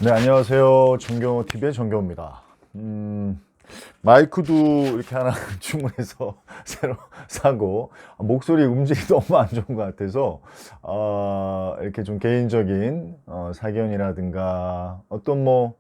네, 안녕하세요. 정경호TV의 정경호입니다. 마이크도 이렇게 하나 주문해서 새로 사고, 목소리 음질이 너무 안 좋은 것 같아서, 이렇게 좀 개인적인, 사견이라든가, 어떤 뭐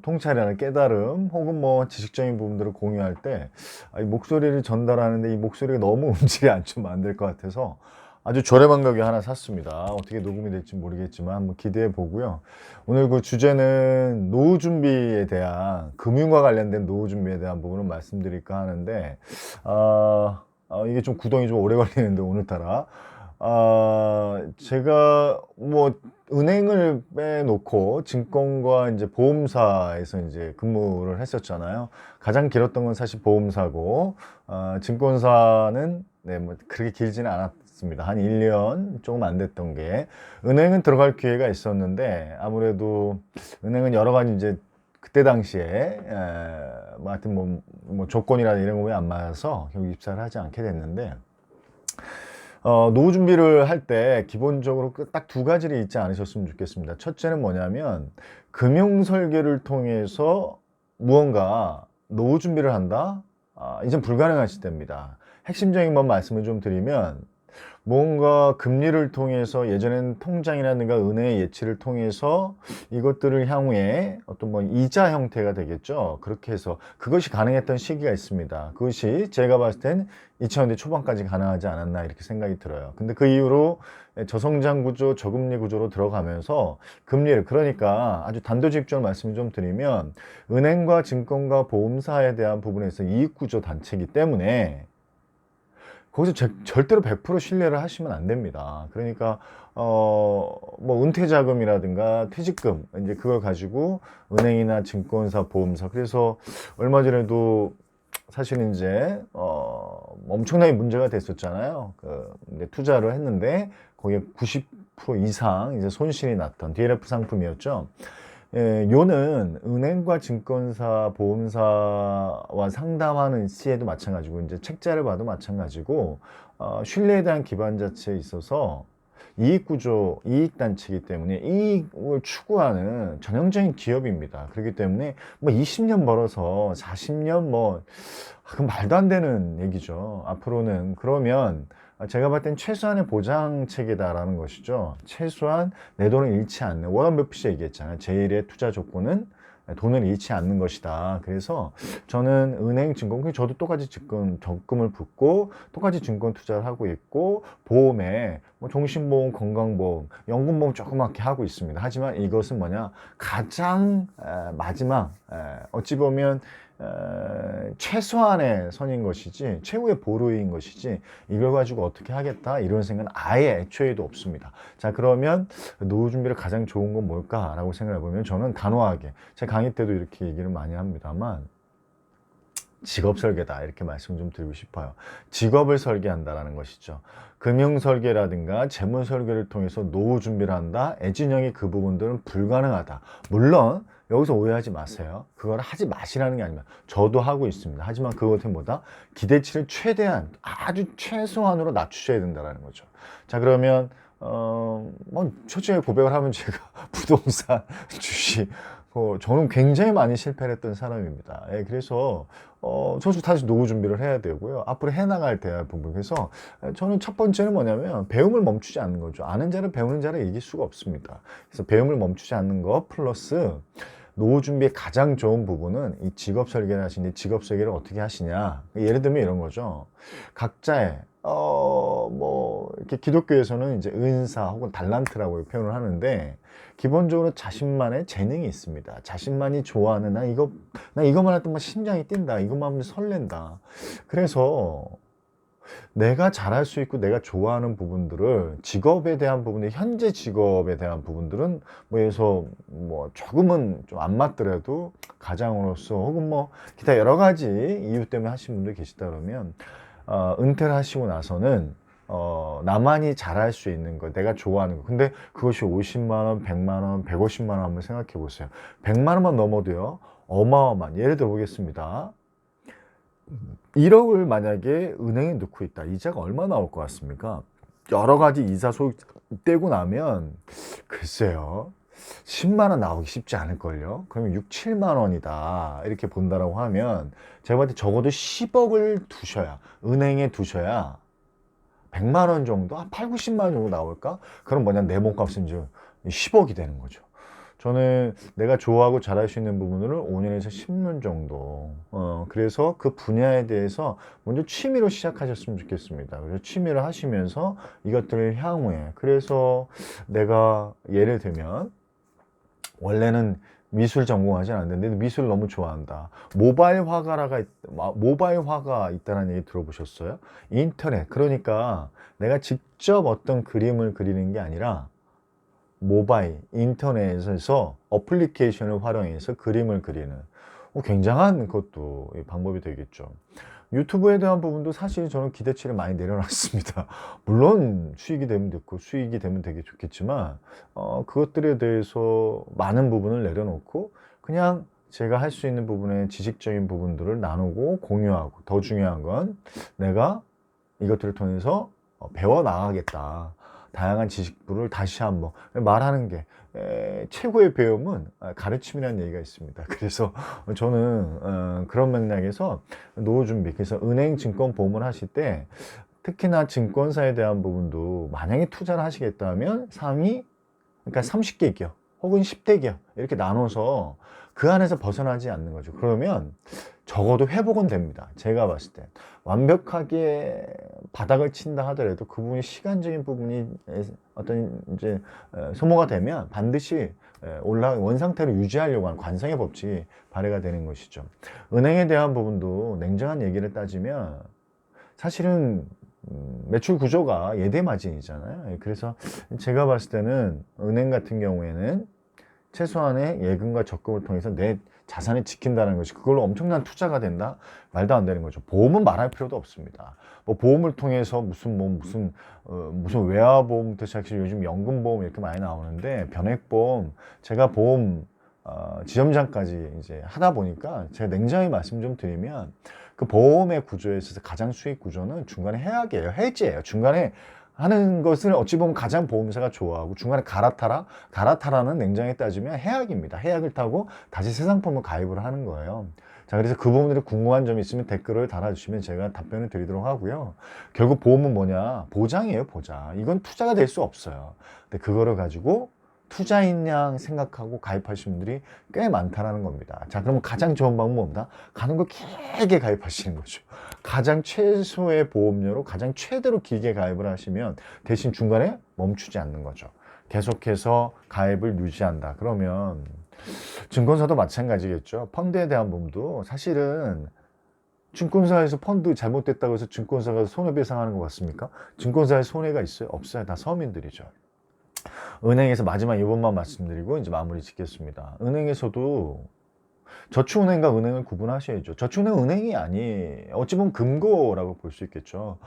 통찰이나 깨달음, 혹은 뭐 지식적인 부분들을 공유할 때, 이 목소리를 전달하는데 이 목소리가 너무 음질이 안 좋으면 안 될 것 같아서, 아주 저렴한 가격에 하나 샀습니다. 어떻게 녹음이 될지 모르겠지만 한번 기대해 보고요. 오늘 그 주제는 노후 준비에 대한, 금융과 관련된 노후 준비에 대한 부분을 말씀드릴까 하는데, 이게 좀 구동이 좀 오래 걸리는데 오늘따라 제가 뭐 은행을 빼놓고 증권과 이제 보험사에서 이제 근무를 했었잖아요. 가장 길었던 건 사실 보험사고, 증권사는 네, 뭐 그렇게 길지는 않았습니다. 한 1년 조금 안 됐던 게, 은행은 들어갈 기회가 있었는데 아무래도 은행은 여러 가지 이제 그때 당시에 뭐 하여튼 뭐 조건이나 이런 거에 안 맞아서 결국 입사를 하지 않게 됐는데, 노후 준비를 할 때 기본적으로 딱 두 가지를 잊지 않으셨으면 좋겠습니다. 첫째는 뭐냐면, 금융 설계를 통해서 무언가 노후 준비를 한다? 이젠 불가능한 시대입니다. 핵심적인 것 말씀을 좀 드리면, 뭔가 금리를 통해서, 예전에는 통장이라든가 은행의 예치를 통해서 이것들을 향후에 어떤 뭐 이자 형태가 되겠죠. 그렇게 해서 그것이 가능했던 시기가 있습니다. 그것이 제가 봤을 땐 2000년대 초반까지 가능하지 않았나 이렇게 생각이 들어요. 근데 그 이후로 저성장 구조, 저금리 구조로 들어가면서 금리를, 그러니까 아주 단도직입적으로 말씀을 좀 드리면, 은행과 증권과 보험사에 대한 부분에서 이익 구조 단체이기 때문에 거기서 절대로 100% 신뢰를 하시면 안 됩니다. 그러니까 뭐 은퇴 자금이라든가 퇴직금, 이제 그걸 가지고 은행이나 증권사, 보험사, 그래서 얼마 전에도 사실은 이제 엄청나게 문제가 됐었잖아요. 이제 투자를 했는데 거기에 90% 이상 이제 손실이 났던 DLF 상품이었죠. 요는 은행과 증권사, 보험사와 상담하는 시에도 마찬가지고, 이제 책자를 봐도 마찬가지고, 신뢰에 대한 기반 자체에 있어서 이익 구조, 이익 단체이기 때문에 이익을 추구하는 전형적인 기업입니다. 그렇기 때문에 뭐 20년 벌어서 40년 그건 말도 안 되는 얘기죠. 앞으로는. 그러면 제가 봤을 땐 최소한의 보장 체계다라는 것이죠. 최소한 내 돈을 잃지 않는, 워런 버핏이 얘기했잖아요. 제1의 투자 조건은 돈을 잃지 않는 것이다. 그래서 저는 은행, 증권, 저도 똑같이 적금을 붓고 똑같이 증권 투자를 하고 있고, 보험에 뭐 종신보험, 건강보험, 연금보험 조그맣게 하고 있습니다. 하지만 이것은 뭐냐, 가장 마지막, 어찌 보면 최소한의 선인 것이지 최후의 보루인 것이지, 이걸 가지고 어떻게 하겠다 이런 생각은 아예 애초에도 없습니다. 자, 그러면 노후 준비를 가장 좋은 건 뭘까라고 생각해 보면, 저는 단호하게 제 강의 때도 이렇게 얘기를 많이 합니다만, 직업 설계다 이렇게 말씀 좀 드리고 싶어요. 직업을 설계한다라는 것이죠. 금융 설계라든가 재무 설계를 통해서 노후 준비를 한다, 애진영이 그 부분들은 불가능하다. 물론 여기서 오해하지 마세요. 그걸 하지 마시라는 게 아니라, 저도 하고 있습니다. 하지만 그것은 뭐다? 기대치를 최대한, 아주 최소한으로 낮추셔야 된다는 거죠. 자, 그러면 뭐 솔직히 고백을 하면 제가 부동산, 주식, 저는 굉장히 많이 실패를 했던 사람입니다. 그래서 저도 다시 노후 준비를 해야 되고요. 앞으로 해나갈 대할 부분. 그래서 저는 첫 번째는 뭐냐면, 배움을 멈추지 않는 거죠. 아는 자는 배우는 자를 이길 수가 없습니다. 그래서 배움을 멈추지 않는 거 플러스, 노후 준비의 가장 좋은 부분은 이 직업 설계를 하시는데, 직업 설계를 어떻게 하시냐. 예를 들면 이런 거죠. 각자의 뭐 이렇게 기독교에서는 이제 은사 혹은 달란트라고 표현을 하는데, 기본적으로 자신만의 재능이 있습니다. 자신만이 좋아하는, 나 이것만 할 때만 심장이 뛴다, 이것만 하면 설렌다. 그래서 내가 잘할 수 있고 내가 좋아하는 부분들을, 직업에 대한 부분이, 현재 직업에 대한 부분들은 뭐해서 뭐 조금은 좀 안 맞더라도 가장으로서, 혹은 뭐 기타 여러 가지 이유 때문에 하신 분들 계시다 그러면, 은퇴를 하시고 나서는 나만이 잘할 수 있는 거, 내가 좋아하는 거. 근데 그것이 50만 원, 100만 원, 150만 원 한번 생각해 보세요. 100만 원만 넘어도요, 어마어마한, 예를 들어 보겠습니다. 1억을 만약에 은행에 넣고 있다. 이자가 얼마 나올 것 같습니까? 여러 가지 이자 소득 떼고 나면, 글쎄요, 10만 원 나오기 쉽지 않을걸요. 그러면 6, 7만 원이다 이렇게 본다라고 하면 제가 봤을 때 적어도 10억을 두셔야, 은행에 두셔야 100만 원 정도, 한 8, 90만 원 정도 나올까? 그럼 뭐냐, 내 몸값은 이제 10억이 되는 거죠. 저는 내가 좋아하고 잘할 수 있는 부분을 5년에서 10년 정도, 그래서 그 분야에 대해서 먼저 취미로 시작하셨으면 좋겠습니다. 그래서 취미를 하시면서 이것들을 향후에, 그래서 내가 예를 들면 원래는 미술 전공하지 않았는데 미술 너무 좋아한다. 모바일 화가 있다는 얘기 들어보셨어요? 인터넷. 그러니까 내가 직접 어떤 그림을 그리는 게 아니라 모바일, 인터넷에서 어플리케이션을 활용해서 그림을 그리는 굉장한 그것도 방법이 되겠죠. 유튜브에 대한 부분도 사실 저는 기대치를 많이 내려놨습니다. 물론 수익이 되면 됐고 수익이 되면 되게 좋겠지만 그것들에 대해서 많은 부분을 내려놓고 그냥 제가 할 수 있는 부분의 지식적인 부분들을 나누고 공유하고, 더 중요한 건 내가 이것들을 통해서 배워 나가겠다. 다양한 지식들을 다시 한번 말하는 게 최고의 배움은 가르침이라는 얘기가 있습니다. 그래서 저는 그런 맥락에서 노후 준비, 그래서 은행, 증권, 보험을 하실 때 특히나 증권사에 대한 부분도 만약에 투자를 하시겠다면 상위, 그러니까 30개 기업 혹은 10대 기업 이렇게 나눠서 그 안에서 벗어나지 않는 거죠. 그러면 적어도 회복은 됩니다. 제가 봤을 때 완벽하게 바닥을 친다 하더라도 그 부분이, 시간적인 부분이 어떤 이제 소모가 되면 반드시 원상태로 유지하려고 하는 관성의 법칙이 발휘가 되는 것이죠. 은행에 대한 부분도 냉정한 얘기를 따지면 사실은 매출 구조가 예대마진이잖아요. 그래서 제가 봤을 때는 은행 같은 경우에는 최소한의 예금과 적금을 통해서 내 자산을 지킨다는 것이, 그걸로 엄청난 투자가 된다? 말도 안 되는 거죠. 보험은 말할 필요도 없습니다. 뭐 보험을 통해서 무슨 외화보험부터 시작해서 요즘 연금보험 이렇게 많이 나오는데, 변액보험, 제가 보험 지점장까지 이제 하다 보니까 제가 냉정히 말씀 좀 드리면 그 보험의 구조에 있어서 가장 수익 구조는 중간에 해약이에요. 해지예요. 중간에 하는 것을 어찌 보면 가장 보험사가 좋아하고, 중간에 갈아타라는 냉정히 따지면 해약입니다. 해약을 타고 다시 새 상품을 가입을 하는 거예요. 자, 그래서 그 부분들이 궁금한 점이 있으면 댓글을 달아주시면 제가 답변을 드리도록 하고요. 결국 보험은 뭐냐? 보장이에요, 보장. 이건 투자가 될 수 없어요. 근데 그거를 가지고 투자인 양 생각하고 가입하시는 분들이 꽤 많다는 겁니다. 자, 그러면 가장 좋은 방법은 뭐다? 가는 거 길게 가입하시는 거죠. 가장 최소의 보험료로 가장 최대로 길게 가입을 하시면 대신 중간에 멈추지 않는 거죠. 계속해서 가입을 유지한다. 그러면 증권사도 마찬가지겠죠. 펀드에 대한 부분도 사실은 증권사에서 펀드 잘못됐다고 해서 증권사가 손해배상하는 것 같습니까? 증권사에 손해가 있어요? 없어요. 다 서민들이죠. 은행에서 마지막 이번만 말씀드리고 이제 마무리 짓겠습니다. 은행에서도 저축은행과 은행을 구분하셔야죠. 저축은행은 은행이 어찌 보면 금고라고 볼 수 있겠죠.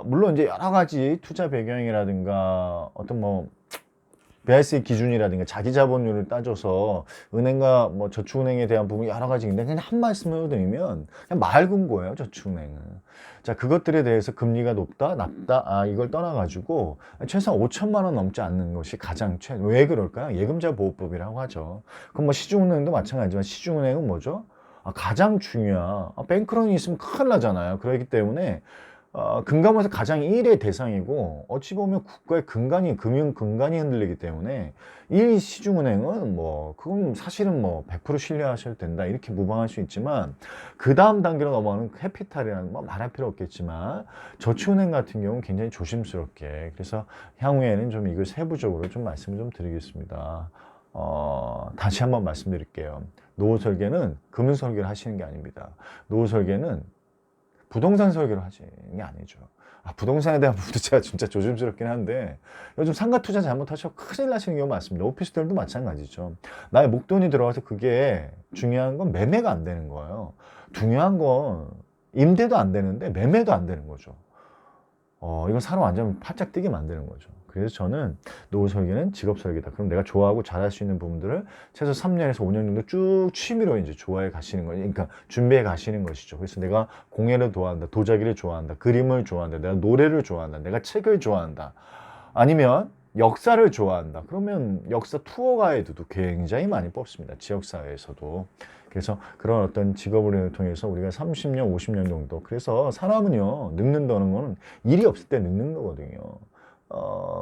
물론 이제 여러 가지 투자 배경이라든가 어떤 뭐 BIC 기준이라든가 자기 자본율을 따져서 은행과 뭐 저축은행에 대한 부분이 여러 가지 있는데, 그냥 한 말씀을 드리면 그냥 맑은 거예요, 저축은행은. 자, 그것들에 대해서 금리가 높다, 낮다, 이걸 떠나가지고 최소한 5천만 원 넘지 않는 것이 가장 왜 그럴까요? 예금자 보호법이라고 하죠. 그럼 뭐 시중은행도 마찬가지지만 시중은행은 뭐죠? 가장 중요한, 뱅크런이 있으면 큰일 나잖아요. 그렇기 때문에 금감원에서 가장 일의 대상이고, 어찌 보면 국가의 근간이, 금융 근간이 흔들리기 때문에 이 시중은행은 뭐 그건 사실은 뭐 100% 신뢰하셔도 된다 이렇게 무방할 수 있지만, 그 다음 단계로 넘어가는 캐피탈이라는 뭐 말할 필요 없겠지만 저축은행 같은 경우는 굉장히 조심스럽게, 그래서 향후에는 좀 이걸 세부적으로 좀 말씀을 좀 드리겠습니다. 다시 한번 말씀드릴게요. 노후 설계는 금융 설계를 하시는 게 아닙니다. 노후 설계는 부동산 설계를 하시는 게 아니죠. 부동산에 대한 부분도 제가 진짜 조심스럽긴 한데, 요즘 상가 투자 잘못하셔서 큰일 나시는 경우 많습니다. 오피스텔도 마찬가지죠. 나의 목돈이 들어가서 그게 중요한 건 매매가 안 되는 거예요. 중요한 건 임대도 안 되는데 매매도 안 되는 거죠. 이건 사람 완전 팔짝 뛰게 만드는 거죠. 그래서 저는 노후 설계는 직업 설계다. 그럼 내가 좋아하고 잘할 수 있는 부분들을 최소 3년에서 5년 정도 쭉 취미로 이제 좋아해 가시는 거예요. 그러니까 준비해 가시는 것이죠. 그래서 내가 공예를 좋아한다, 도자기를 좋아한다, 그림을 좋아한다, 내가 노래를 좋아한다, 내가 책을 좋아한다. 아니면 역사를 좋아한다. 그러면 역사 투어 가이드도 굉장히 많이 뽑습니다. 지역사회에서도. 그래서 그런 어떤 직업을 통해서 우리가 30년, 50년 정도. 그래서 사람은요, 늙는다는 거는 일이 없을 때 늙는 거거든요.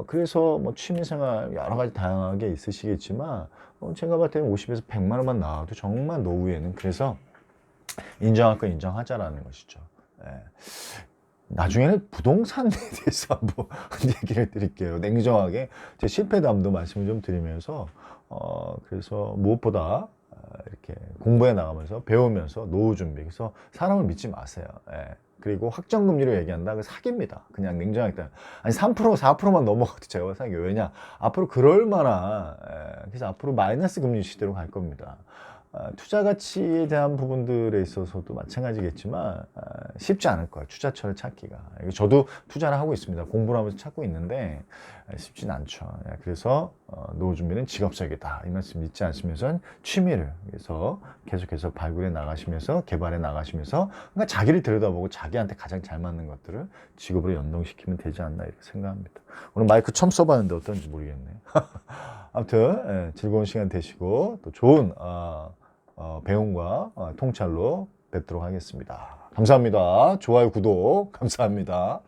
그래서 뭐 취미생활 여러 가지 다양하게 있으시겠지만, 제가 봤을 때는 50에서 100만 원만 나와도 정말 노후에는 그래서 인정할 거 인정하자라는 것이죠. 예. 나중에는 부동산에 대해서 한번 얘기를 드릴게요. 냉정하게 제 실패담도 말씀을 좀 드리면서 그래서 무엇보다 이렇게 공부해 나가면서 배우면서 노후 준비. 그래서 사람을 믿지 마세요. 예. 그리고 확정금리로 얘기한다. 그 사기입니다. 그냥 냉정하게. 아니 3% 4%만 넘어가도 제가 사기. 왜냐? 앞으로 그럴 만한 그래서 앞으로 마이너스 금리 시대로 갈 겁니다. 투자 가치에 대한 부분들에 있어서도 마찬가지겠지만 쉽지 않을 거예요. 투자처를 찾기가. 저도 투자를 하고 있습니다. 공부를 하면서 찾고 있는데 쉽진 않죠. 그래서 노후 준비는 직업적이다. 이 말씀 잊지 않으시면서 취미를 그래서 계속해서 발굴해 나가시면서 개발해 나가시면서 그러니까 자기를 들여다보고 자기한테 가장 잘 맞는 것들을 직업으로 연동시키면 되지 않나 이렇게 생각합니다. 오늘 마이크 처음 써봤는데 어떤지 모르겠네요. 아무튼 즐거운 시간 되시고 또 좋은 배움과 통찰로 뵙도록 하겠습니다. 감사합니다. 좋아요, 구독 감사합니다.